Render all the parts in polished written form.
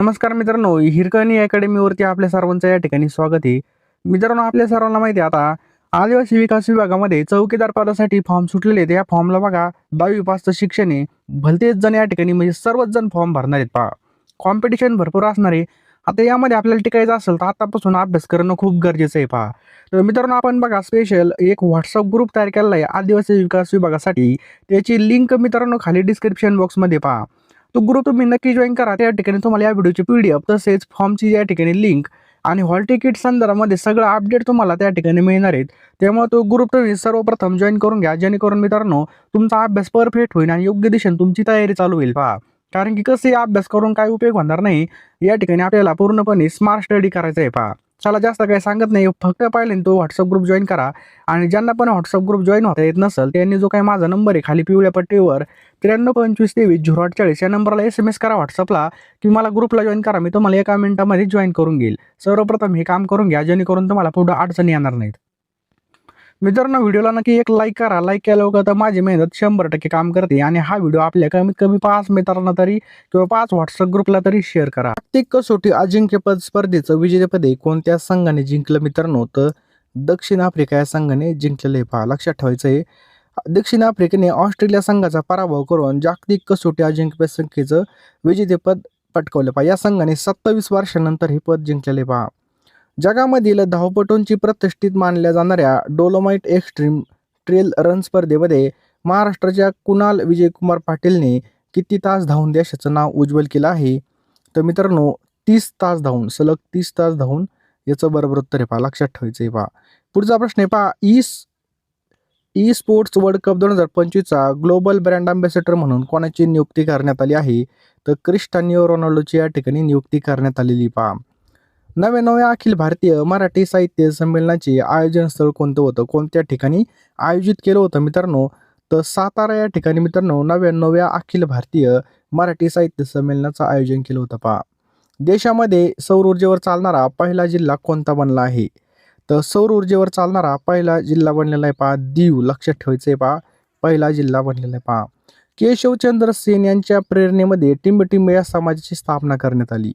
नमस्कार मित्रांनो, हिरकणी अकॅडमीवरती आपल्या सर्वांचं या ठिकाणी स्वागत आहे. मित्रांनो, आपल्या सर्वांना माहिती आहे आता आदिवासी विकास विभागामध्ये चौकीदार पदासाठी फॉर्म सुटलेले आहेत. या फॉर्मला बघा 10वी पासचं शिक्षण आहे. भलतेच जण या ठिकाणी म्हणजे सर्वच जण फॉर्म भरणार आहेत पहा. कॉम्पिटिशन भरपूर असणार आहे. आता यामध्ये आपल्याला टिकायचं असेल तर आतापासून अभ्यास करणं खूप गरजेचं आहे पहा. तर मित्रांनो, आपण बघा स्पेशल एक WhatsApp ग्रुप तयार केलेला आहे आदिवासी विकास विभागासाठी. त्याची लिंक मित्रांनो खाली डिस्क्रिप्शन बॉक्समध्ये पहा. तो ग्रुप तुम्ही नक्की जॉइन करा. त्या ठिकाणी तुम्हाला या व्हिडिओची PDF तसेच फॉर्मची या ठिकाणी लिंक आणि हॉल तिकीट संदर्भामध्ये सगळं अपडेट तुम्हाला त्या ठिकाणी मिळणार आहेत. त्यामुळे तो ग्रुप तुम्ही सर्वप्रथम जॉइन करून घ्या, जेणेकरून मित्रांनो तुमचा अभ्यास परफेक्ट होईल आणि योग्य दिशेने तुमची तयारी चालू होईल पहा. कारण की कसे अभ्यास करून काही उपयोग होणार नाही. या ठिकाणी आपल्याला पूर्णपणे स्मार्ट स्टडी करायचा आहे पहा. चला जास्त काही सांगत नाही, फक्त पाहिलं तो WhatsApp ग्रुप जॉइन करा. आणि ज्यांना पण WhatsApp ग्रुप जॉइन होता येत नसेल त्यांनी जो काही माझा नंबर आहे खाली पिवळ्या पट्टीवर 9325230840 या नंबरला SMS करा WhatsAppला की मला ग्रुपला जॉइन करा. मी तुम्हाला एका मिनिटामध्ये जॉइन करून घेईल. सर्वप्रथम हे काम करून घ्या, जेणेकरून तुम्हाला पुढे अडचणी येणार नाहीत. मित्रांनो, व्हिडिओला नक्की एक लाईक करा. लाईक केल्यावर तर माझी मेहनत 100% काम करते आणि हा व्हिडिओ आपल्या कमीत कमी 5 मित्रांना तरी किंवा 5 WhatsApp ग्रुपला तरी शेअर करा. जागतिक कसोटी अजिंक्यपद स्पर्धेचं विजेतेपद कोणत्या संघाने जिंकलं मित्रांनो? तर दक्षिण आफ्रिका या संघाने जिंकलेलं आहे पहा. लक्षात ठेवायचं आहे, दक्षिण आफ्रिकेने ऑस्ट्रेलिया संघाचा पराभव करून जागतिक कसोटी अजिंक्यपद संख्येचं विजेतेपद पटकावलं पहा. या संघाने 27 वर्षानंतर हे पद जिंकलेले पहा. जगामधील धावपटूंची प्रतिष्ठित मानल्या जाणाऱ्या डोलोमाइट एक्स्ट्रीम ट्रेल रन स्पर्धेमध्ये महाराष्ट्राच्या कुणाल विजयकुमार पाटीलने किती तास धावून देशाचं नाव उज्ज्वल केलं आहे? तर मित्रांनो, 30 तास धावून, सलग 30 तास धावून याचं बरोबर उत्तर आहे पहा. लक्षात ठेवायचं आहे पहा. पुढचा प्रश्न आहे पहा. ई स्पोर्ट्स वर्ल्ड कप 2025चा ग्लोबल ब्रँड अँबॅसेडर म्हणून कोणाची नियुक्ती करण्यात आली आहे? तर क्रिस्टियानो रोनाल्डोची या ठिकाणी नियुक्ती करण्यात आलेली पहा. 99व्या अखिल भारतीय मराठी साहित्य संमेलनाचे आयोजन स्थळ कोणतं होतं? कोणत्या ठिकाणी आयोजित केलं होतं मित्रांनो? तर सातारा या ठिकाणी मित्रांनो 99व्या अखिल भारतीय मराठी साहित्य संमेलनाचं आयोजन केलं होतं पहा. देशामध्ये सौर ऊर्जेवर चालणारा पहिला जिल्हा कोणता बनला आहे? तर सौर ऊर्जेवर चालणारा पहिला जिल्हा बनलेला आहे पहा दीव. लक्षात ठेवायचं आहे पहा, पहिला जिल्हा बनलेला आहे पहा. केशवचंद्र सेन यांच्या प्रेरणेमध्ये टिंबटिंब या समाजाची स्थापना करण्यात आली.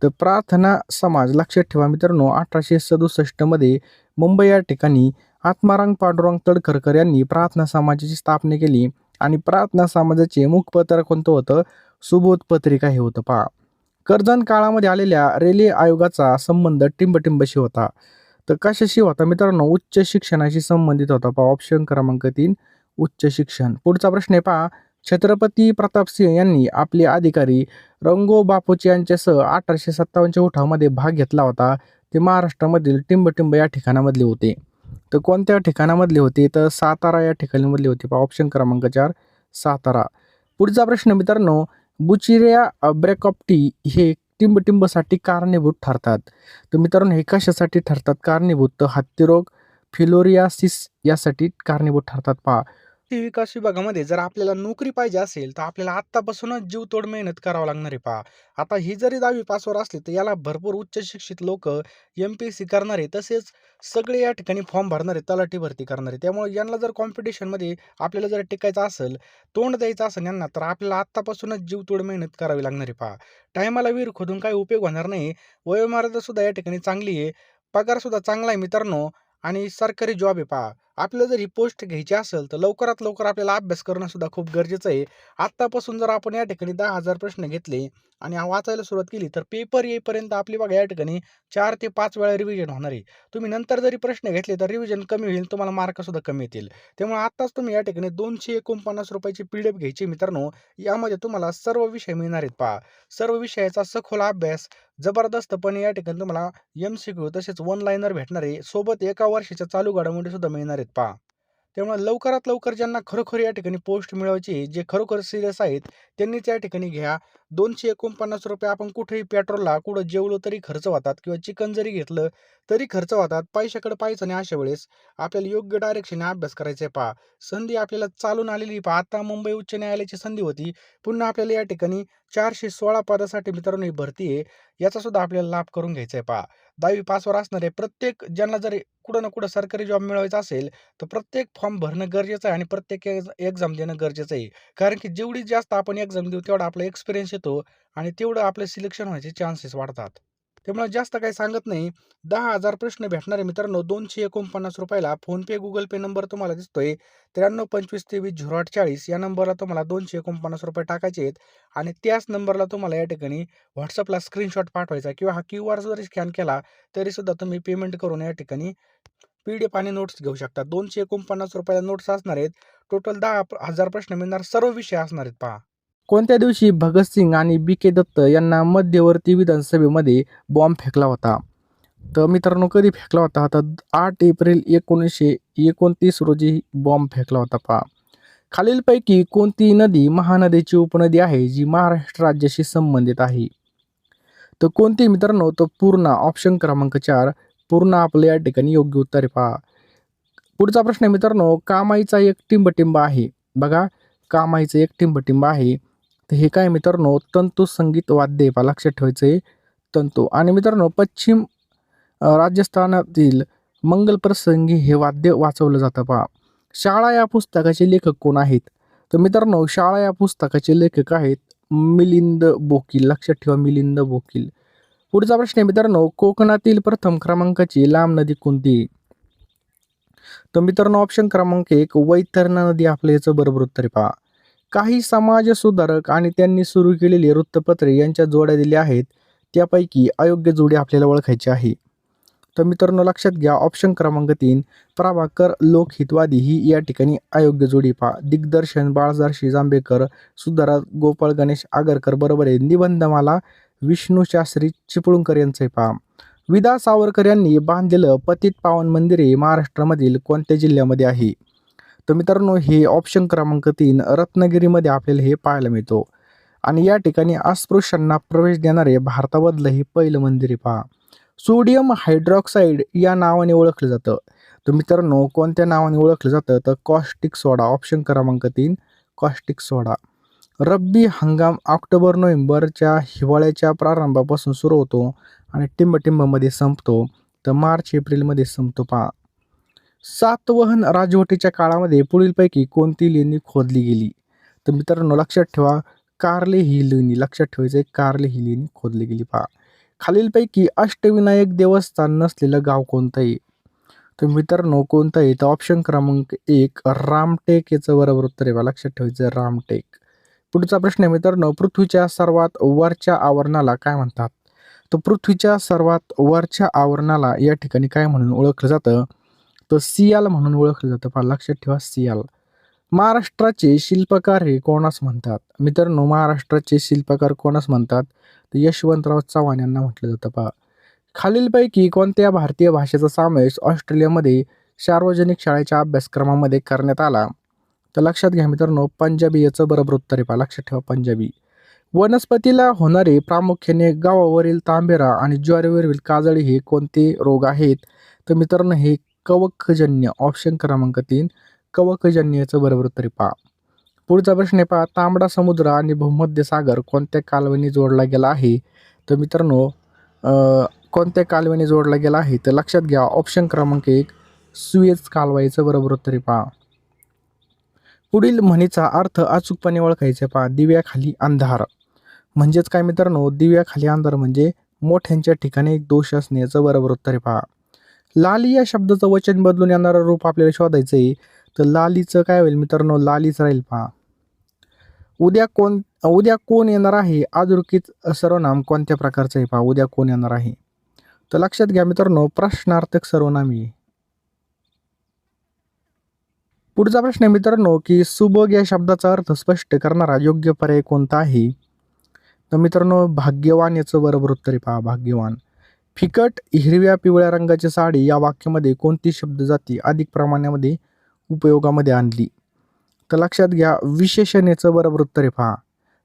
तर प्रार्थना समाज लक्षात ठेवा मित्रांनो 1867 मध्ये मुंबई या ठिकाणी आत्माराम पांडुरंग तडखरकर यांनी प्रार्थना समाजाची स्थापना केली आणि प्रार्थना समाजाचे मुखपत्र कोणतं होतं? सुबोध पत्रिका हे होतं पहा. कर्जत काळामध्ये आलेल्या रेल्वे आयोगाचा संबंध टिंबटिंबशी होता. तर कशाशी होता मित्रांनो? उच्च शिक्षणाशी संबंधित होता पहा. ऑप्शन क्रमांक 3 उच्च शिक्षण. पुढचा प्रश्न आहे पहा. छत्रपती प्रतापसिंह यांनी आपले अधिकारी रंगो बापूजी यांच्यासह 1857च्या उठावामध्ये भाग घेतला होता. ते महाराष्ट्रामधील टिंबटिंब या ठिकाणामधले होते. तर कोणत्या ठिकाणामधले होते? तर सातारा या ठिकाणामधले होते पहा. ऑप्शन क्रमांक 4 सातारा. पुढचा प्रश्न मित्रांनो. बुचिरिया ब्रॅकॉप्टी हे टिंबटिंबसाठी कारणीभूत ठरतात. तर मित्रांनो, हे कशासाठी ठरतात कारणीभूत? तर हत्तीरोग, फिलोरियासिस यासाठी कारणीभूत ठरतात पहा. शेती विकास विभागामध्ये जर आपल्याला नोकरी पाहिजे असेल तर आपल्याला आत्तापासूनच जीवतोड मेहनत करावं लागणार आहे पहा. आता ही जरी 10वी पासवर असली तर याला भरपूर उच्च शिक्षित लोक MPSC करणार आहे, तसेच सगळे या ठिकाणी फॉर्म भरणार आहे, तलाठी भरती करणार आहे. त्यामुळे यांना जर कॉम्पिटिशनमध्ये आपल्याला जर टिकायचं असेल, तोंड द्यायचं असेल यांना, तर आपल्याला आत्तापासूनच जीवतोड मेहनत करावी लागणार आहे पहा. टायमाला विहीर खोदून काही उपयोग होणार नाही. वयोमर्यादा सुद्धा या ठिकाणी चांगली आहे, पगार सुद्धा चांगला आहे मित्रांनो आणि सरकारी जॉब आहे पहा. आपल्याला जर ही पोस्ट घ्यायची असेल तर लवकरात लवकर आपल्याला अभ्यास करणं सुद्धा खूप गरजेचं आहे. आत्तापासून जर आपण या ठिकाणी 10,000 प्रश्न घेतले आणि वाचायला सुरुवात केली तर पेपर येईपर्यंत आपली बघा या ठिकाणी 4 ते 5 वेळा रिव्हिजन होणार आहे. तुम्ही नंतर जरी प्रश्न घेतले तर रिव्हिजन कमी होईल, तुम्हाला मार्क सुद्धा कमी येतील. त्यामुळे आत्ताच तुम्ही या ठिकाणी ₹249ची PDF घ्यायची मित्रांनो. यामध्ये तुम्हाला सर्व विषय मिळणार आहेत पहा. सर्व विषयाचा सखोल अभ्यास जबरदस्तपणे या ठिकाणी तुम्हाला MCQ तसेच वन लाईनर भेटणार आहे. सोबत एका वर्षाच्या चालू घडामोडी सुद्धा मिळणार आहेत पहा. त्यामुळे लवकरात लवकर ज्यांना खरोखर या ठिकाणी पोस्ट मिळवायची आहे, जे खरोखर सिरियस आहेत, त्यांनीच या ठिकाणी घ्या. ₹249 आपण कुठेही पेट्रोलला, कुठं जेवलो तरी खर्च होतात किंवा चिकन जरी घेतलं तरी खर्च होतात. पैशाकडे पाहायचं नाही. अशा वेळेस आपल्याला योग्य डायरेक्शनने अभ्यास करायचा आहे पहा. संधी आपल्याला चालून आलेली पहा. आता मुंबई उच्च न्यायालयाची संधी होती. पुन्हा आपल्याला या ठिकाणी 416 पदासाठी मित्रांनो ही भरती आहे. याचा सुद्धा आपल्याला लाभ करून घ्यायचा आहे पहा. 10वी पासवर असणारे प्रत्येक ज्यांना जरी कुठं ना कुठं सरकारी जॉब मिळवायचा असेल तर प्रत्येक फॉर्म भरणं गरजेचं आहे आणि प्रत्येक एक्झाम देणं गरजेचं आहे. कारण की जेवढी जास्त आपण एक्झाम देऊ तेवढा आपला एक्सपिरियन्स येतो आणि तेवढं आपलं सिलेक्शन व्हायचे चान्सेस वाढतात. त्यामुळे जास्त काही सांगत नाही. 10,000 प्रश्न भेटणार आहे मित्रांनो. 249 रुपयाला फोनपे, गुगल पे नंबर तुम्हाला दिसतोय. 9325230840 या नंबरला तुम्हाला 249 रुपये टाकायचे आहेत आणि त्याच नंबरला तुम्हाला या ठिकाणी WhatsAppला स्क्रीनशॉट पाठवायचा किंवा हा QR जरी स्कॅन केला तरीसुद्धा तुम्ही पेमेंट करून या ठिकाणी PDF आणि नोट्स घेऊ शकता. 249 रुपयाला नोट्स असणार आहेत. टोटल 10,000 प्रश्न मिळणार. सर्व विषय असणार आहेत पहा. कोणत्या दिवशी भगतसिंग आणि B.K. दत्त यांना मध्यवर्ती विधानसभेमध्ये बॉम्ब फेकला होता? तर मित्रांनो कधी फेकला होता? तर 8 एप्रिल 1929 रोजी बॉम्ब फेकला होता पहा. खालीलपैकी कोणती नदी महानदीची उपनदी आहे जी महाराष्ट्र राज्याशी संबंधित आहे? तर कोणती मित्रांनो? तर पूर्णा. ऑप्शन क्रमांक 4 पूर्णा आपलं या ठिकाणी योग्य उत्तर आहे पहा. पुढचा प्रश्न आहे मित्रांनो, कामाईचा एक टिंबटिंब आहे. बघा, कामाईचं एक टिंबटिंब आहे. तर हे काय मित्रांनो? तंतू संगीत वाद्य आहे पहा. लक्षात ठेवायचं तंतू. आणि मित्रांनो पश्चिम राजस्थानातील मंगल प्रसंगी हे वाद्य वाजवलं जातं पहा. शाळा या पुस्तकाचे लेखक कोण आहेत? तर मित्रांनो शाळा या पुस्तकाचे लेखक आहेत मिलिंद बोकील. लक्षात ठेवा मिलिंद बोकील. पुढचा प्रश्न आहे मित्रांनो, कोकणातील प्रथम क्रमांकाची लांब नदी कोणती? तर मित्रांनो ऑप्शन क्रमांक 1 वैतरणा नदी आपलं याचं बरोबर उत्तर आहे पहा. काही समाज सुधारक आणि त्यांनी सुरू केलेली वृत्तपत्रे यांच्या जोड्या दिल्या आहेत. त्यापैकी अयोग्य जोडी आपल्याला ओळखायची आहे. तर मित्रांनो लक्षात घ्या ऑप्शन क्रमांक 3 प्रभाकर लोकहितवादी ही या ठिकाणी अयोग्य जोडी पहा. दिग्दर्शन बाळासाहेब जांभेकर, सुधारक गोपाळ गणेश आगरकर बरोबर आहे. निबंधमाला विष्णू शास्त्री चिपळूणकर यांचं आहे पहा. विदा सावरकर यांनी बांधलेलं पतित पावन मंदिर हे महाराष्ट्रामधील कोणत्या जिल्ह्यामध्ये आहे? तर मित्रांनो हे ऑप्शन क्रमांक 3 रत्नागिरीमध्ये आपल्याला हे पाहायला मिळतो. आणि या ठिकाणी अस्पृश्यांना प्रवेश देणारे भारतामधलं हे पहिलं मंदिर आहे पहा. सोडियम हायड्रॉक्साईड या नावाने ओळखलं जातं. तर मित्रांनो कोणत्या नावाने ओळखलं जातं? तर कॉस्टिक सोडा. ऑप्शन क्रमांक 3 कॉस्टिक सोडा. रब्बी हंगाम ऑक्टोबर-नोव्हेंबरच्या हिवाळ्याच्या प्रारंभापासून सुरू होतो आणि टिंबटिंबमध्ये संपतो. तर मार्च-एप्रिलमध्ये संपतो पहा. सातवहन राजवटीच्या काळामध्ये पुढीलपैकी कोणती लेणी खोदली गेली? तर मित्रांनो लक्षात ठेवा कार्ले ही लेणी. लक्षात ठेवायचं कार्ले ही लेणी खोदली गेली पहा. खालीलपैकी अष्टविनायक देवस्थान नसलेलं गाव कोणतं आहे? तर मित्रांनो कोणतं आहे? तर ऑप्शन क्रमांक 1 रामटेक याचं बरोबर उत्तर आहे. लक्षात ठेवायचं रामटेक. पुढचा प्रश्न आहे मित्रांनो, पृथ्वीच्या सर्वात वरच्या आवरणाला काय म्हणतात? तर पृथ्वीच्या सर्वात वरच्या आवरणाला या ठिकाणी काय म्हणून ओळखलं जातं? तर सियाल म्हणून ओळखलं जातं पहा. लक्षात ठेवा सियाल. महाराष्ट्राचे शिल्पकार हे कोणास म्हणतात? मित्रांनो महाराष्ट्राचे शिल्पकार कोणास म्हणतात? तर यशवंतराव चव्हाण यांना म्हटलं जातं पहा. खालीलपैकी कोणत्या भारतीय भाषेचा समावेश ऑस्ट्रेलियामध्ये सार्वजनिक शाळेच्या अभ्यासक्रमामध्ये करण्यात आला? तर लक्षात घ्या मित्रांनो पंजाबी याचं बरोबर उत्तर आहे पहा. लक्षात ठेवा पंजाबी. वनस्पतीला होणारे प्रामुख्याने गव्हावरील तांबेरा आणि ज्वारीवरील काजळी हे कोणते रोग आहेत? तर मित्रांनो हे कवकजन्य. ऑप्शन क्रमांक 3 कवकजन्य याचं बरोबर उत्तर आहे पहा. पुढचा प्रश्न आहे पहा, तांबडा समुद्र आणि भूमध्य सागर कोणत्या कालव्याने जोडला गेला आहे? तर मित्रांनो कोणत्या कालव्याने जोडला गेला आहे? तर लक्षात घ्या ऑप्शन क्रमांक 1 सुएझ कालवा याचं बरोबर उत्तर आहे पहा. पुढील म्हणीचा अर्थ अचूकपणे ओळखायचा पहा. दिव्याखाली अंधार म्हणजेच काय मित्रांनो? दिव्याखाली अंधार म्हणजे मोठ्यांच्या ठिकाणी एक दोष असणे याचं बरोबर उत्तर आहे पहा. लाली या शब्दाचं वचन बदलून येणारं रूप आपल्याला शोधायचं आहे. तर लालीचं काय होईल मित्रांनो? लालीच राहील पहा. उद्या कोण येणार आहे? अधोरेखित सर्वनाम कोणत्या प्रकारचं आहे पहा. उद्या कोण येणार आहे? तर लक्षात घ्या मित्रांनो प्रश्नार्थक सर्वनाम आहे. पुढचा प्रश्न आहे मित्रांनो की सुभग या शब्दाचा अर्थ स्पष्ट करणारा योग्य पर्याय कोणता आहे? तर मित्रांनो भाग्यवान याचं बरोबर उत्तर आहे पहा. भाग्यवान. फिकट हिरव्या पिवळ्या रंगाची साडी या वाक्यामध्ये कोणती शब्द जाती अधिक प्रमाणामध्ये उपयोगामध्ये आणली? तर लक्षात घ्या विशेषण याचं बरोबर उत्तर आहे पहा.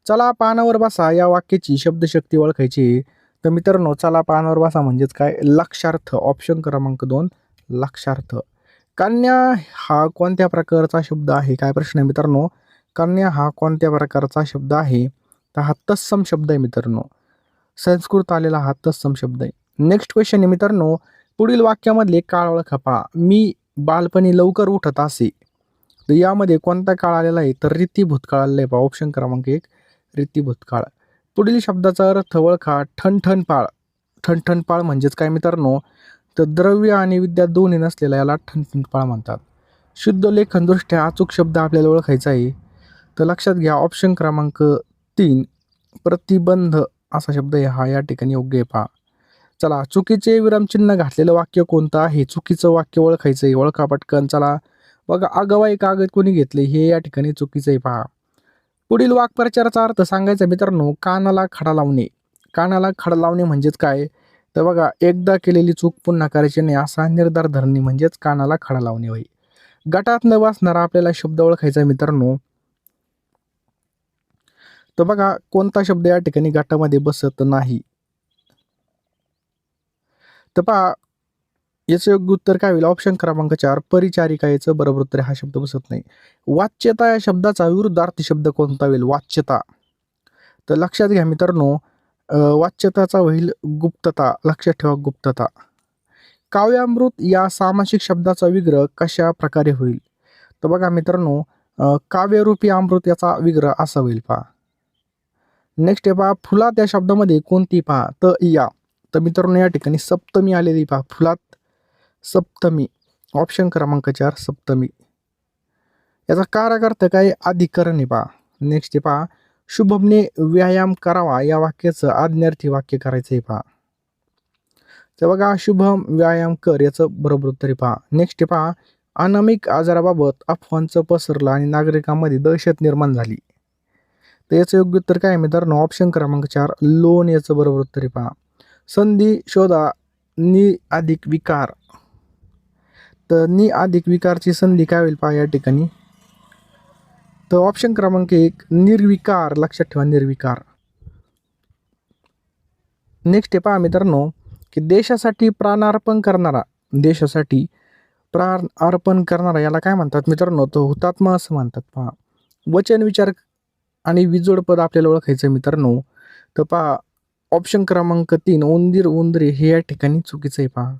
चला पानावर बसा या वाक्याची शब्दशक्ती ओळखायची. तर मित्रांनो चला पानावर बसा म्हणजेच काय? लक्षार्थ. ऑप्शन क्रमांक 2 लक्षार्थ. कन्या हा कोणत्या प्रकारचा शब्द आहे? काय प्रश्न आहे मित्रांनो? कन्या हा कोणत्या प्रकारचा शब्द आहे? तर हा तत्सम शब्द आहे मित्रांनो. संस्कृत आलेला हा तत्सम शब्द आहे. नेक्स्ट क्वेश्चन आहे मित्रांनो, पुढील वाक्यामधले काळ ओळखा पहा. मी बालपणी लवकर उठत असे. तर यामध्ये कोणता काळ आलेला आहे? तर रीती भूतकाळ आलेला आहे पहा. ऑप्शन क्रमांक 1 रीती भूतकाळ. पुढील शब्दाचा अर्थ ओळखा. ठणठणपाळ. ठणठणपाळ म्हणजेच काय मित्रांनो, तर द्रव्य आणि विद्या दोन्ही नसलेला याला ठणठणपाळ म्हणतात. शुद्ध लेखनदृष्ट्या अचूक शब्द आपल्याला ओळखायचा आहे. तर लक्षात घ्या ऑप्शन क्रमांक 3 प्रतिबंध असा शब्द आहे हा या ठिकाणी योग्य आहे पहा. चला चुकीचे विरामचिन्ह घातलेलं वाक्य कोणतं आहे? चुकीचं वाक्य ओळखायचं आहे. ओळखा पटकन. चला बघा, अगवाई कागद कोणी घेतले हे या ठिकाणी चुकीचं आहे पहा. पुढील वाक्प्रचाराचा अर्थ सांगायचा मित्रांनो, कानाला खडा लावणे. कानाला खडा लावणे म्हणजेच काय? तर बघा, एकदा केलेली चूक पुन्हा करायची नाही असा निर्धार धरणे म्हणजेच कानाला खडा लावणे होय. गटात न बसणारा आपल्याला शब्द ओळखायचा मित्रांनो. तर बघा कोणता शब्द या ठिकाणी गटामध्ये बसत नाही. तर पहा याचं योग्य उत्तर काय होईल? ऑप्शन क्रमांक 4 परिचारिका याचं बरोबर उत्तर हा शब्द बसत नाही. वाच्यता या शब्दाचा विरुद्धार्थी शब्द कोणता होईल? वाच्यता. तर लक्षात घ्या मित्रांनो, वाच्यताचा होईल गुप्तता. लक्षात ठेवा गुप्तता. काव्यामृत या सामासिक शब्दाचा विग्रह कशा प्रकारे होईल? तर बघा मित्रांनो, काव्यरूपी अमृत याचा विग्रह असा होईल पहा. नेक्स्ट आहे पहा, फुलात या शब्दामध्ये कोणती पहा? तर या. तर मित्रांनो या ठिकाणी सप्तमी आलेली पहा. फुलात सप्तमी. ऑप्शन क्रमांक 4 सप्तमी. याचा कारक अर्थ काय? अधिकरण आहे पहा. नेक्स्ट आहे पहा, शुभमने व्यायाम करावा या वाक्याचं आज्ञार्थी वाक्य करायचं आहे पहा. तर बघा, शुभम व्यायाम कर याचं बरोबर उत्तर आहे पहा. नेक्स्ट आहे पहा, अनामिक आजाराबाबत अफवांचं पसरलं आणि नागरिकांमध्ये दहशत निर्माण झाली. तर याचं योग्य उत्तर काय आहे मित्रांनो? ऑप्शन क्रमांक 4 लोन याचं बरोबर उत्तर आहे पहा. संधी शोधा. नि अधिक विकार. तर नि अधिक विकारची संधी काय होईल पहा या ठिकाणी? तर ऑप्शन क्रमांक 1 निर्विकार. लक्षात ठेवा निर्विकार. नेक्स्ट आहे पहा मित्रांनो, की देशासाठी प्राणार्पण करणारा. देशासाठी प्राण अर्पण करणारा याला काय म्हणतात मित्रांनो? तो हुतात्मा असं म्हणतात पहा. वचन विचार आणि विजोड पद आपल्याला ओळखायचं मित्रांनो. तर पहा ऑप्शन क्रमांक 3 उंदीर उंदरे हे या ठिकाणी चुकीचं आहे पहा.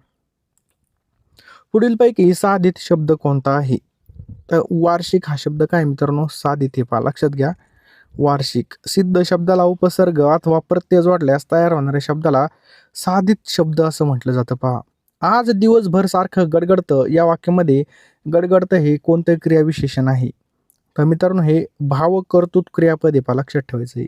पुढीलपैकी साधित शब्द कोणता आहे? तर वार्षिक हा शब्द काय मित्रांनो? साधित आहे पहा. लक्षात घ्या वार्षिक. सिद्ध शब्दाला उपसर्ग अथवा प्रत्यय जोडल्यास तयार होणाऱ्या शब्दाला साधित शब्द असं म्हटलं जातं पहा. आज दिवसभर सारखं गडगडतं या वाक्यामध्ये गडगडतं हे कोणतं क्रियाविशेषण आहे? तर मित्रांनो हे भावकर्तृक क्रियापद आहे पहा. लक्षात ठेवायचं आहे.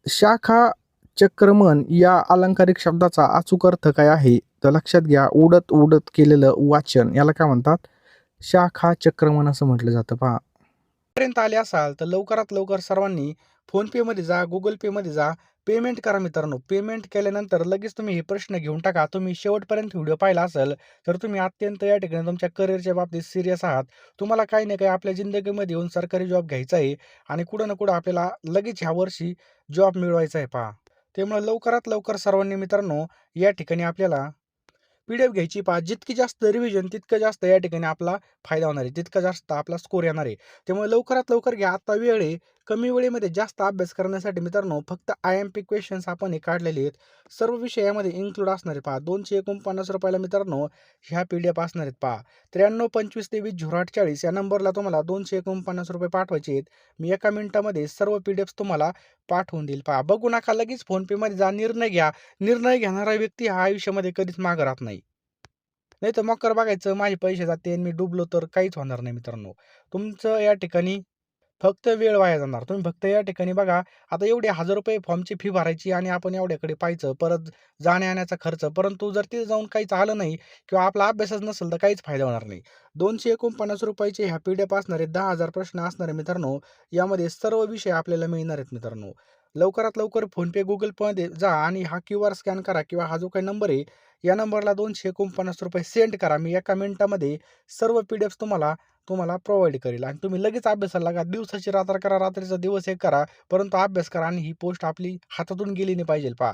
शाखा चक्रमण या अलंकारिक शब्दाचा अचूक अर्थ काय आहे? तर लक्षात घ्या उडत उडत केलेलं वाचन याला काय म्हणतात? शाखा चक्रमण असं म्हटलं जातं पहा. पर्यंत आले असाल तर लवकरात लवकर सर्वांनी फोनपेमध्ये जा, गुगल पेमध्ये जा, पेमेंट करा मित्रांनो. पेमेंट केल्यानंतर लगेच तुम्ही हे प्रश्न घेऊन टाका. तुम्ही शेवटपर्यंत व्हिडिओ पाहिला असेल तर तुम्ही अत्यंत या ठिकाणी तुमच्या करिअरच्या बाबतीत सिरियस आहात. तुम्हाला काही ना काही आपल्या जिंदगीमध्ये येऊन सरकारी जॉब घ्यायचा आहे आणि कुठं ना कुठं आपल्याला लगेच ह्या वर्षी जॉब मिळवायचा आहे पहा. त्यामुळे लवकरात लवकर सर्वांनी मित्रांनो या ठिकाणी आपल्याला पीडीएफ घ्यायची पहा. जितकी जास्त रिव्हिजन तितकं जास्त या ठिकाणी आपला फायदा होणार आहे. तितका जास्त आपला स्कोर येणार आहे. त्यामुळे लवकरात लवकर घ्या. आता वेळ आहे. कमी वेळेमध्ये जास्त अभ्यास करण्यासाठी मित्रांनो फक्त IMP क्वेश्चन्स आपण हे काढलेले आहेत. सर्व विषय यामध्ये इन्क्लूड असणार आहे पहा. ₹249 मित्रांनो ह्या पीडीएफ असणार आहेत पहा. 932523 या नंबरला तुम्हाला ₹249 पाठवायचे आहेत. मी एका मिनिटामध्ये सर्व पीडीएफ तुम्हाला पाठवून देईल पहा. बघू नका, लगेच फोनपेमध्ये जा, निर्णय घ्या. निर्णय घेणारा व्यक्ती हा आयुष्यामध्ये कधीच मागं राहत नाही. नाही तर मकर बघायचं माझे पैसे जाते आणि मी डुबलो तर काहीच होणार नाही मित्रांनो. तुमचं या ठिकाणी फक्त वेळ वाया जाणार. तुम्ही फक्त या ठिकाणी बघा, आता एवढे ₹1000 फॉर्मची फी भरायची आणि आपण एवढ्याकडे पाहायचं, परत जाण्या-येण्याचा खर्च. परंतु जर तिथे जाऊन काहीच आलं नाही किंवा आपला अभ्यासच नसेल तर काहीच फायदा होणार नाही. ₹249 ह्या पीडीएफ असणार आहेत. 10,000 प्रश्न असणार आहे मित्रांनो. यामध्ये सर्व विषय आपल्याला मिळणार आहेत मित्रांनो. लवकरात लवकर फोनपे, गुगल पेमध्ये जा आणि हा QR स्कॅन करा किंवा हा जो काही नंबर आहे या नंबरला ₹249 सेंड करा. मी एका मिनिटामध्ये सर्व पीडीएफ तुम्हाला प्रोव्हाइड करेल आणि तुम्ही लगेच अभ्यासाला लागा. दिवसाची रात्र करा, रात्रीचा दिवस एक करा, परंतु अभ्यास करा आणि ही पोस्ट आपली हातातून गेली नाही पाहिजे पहा.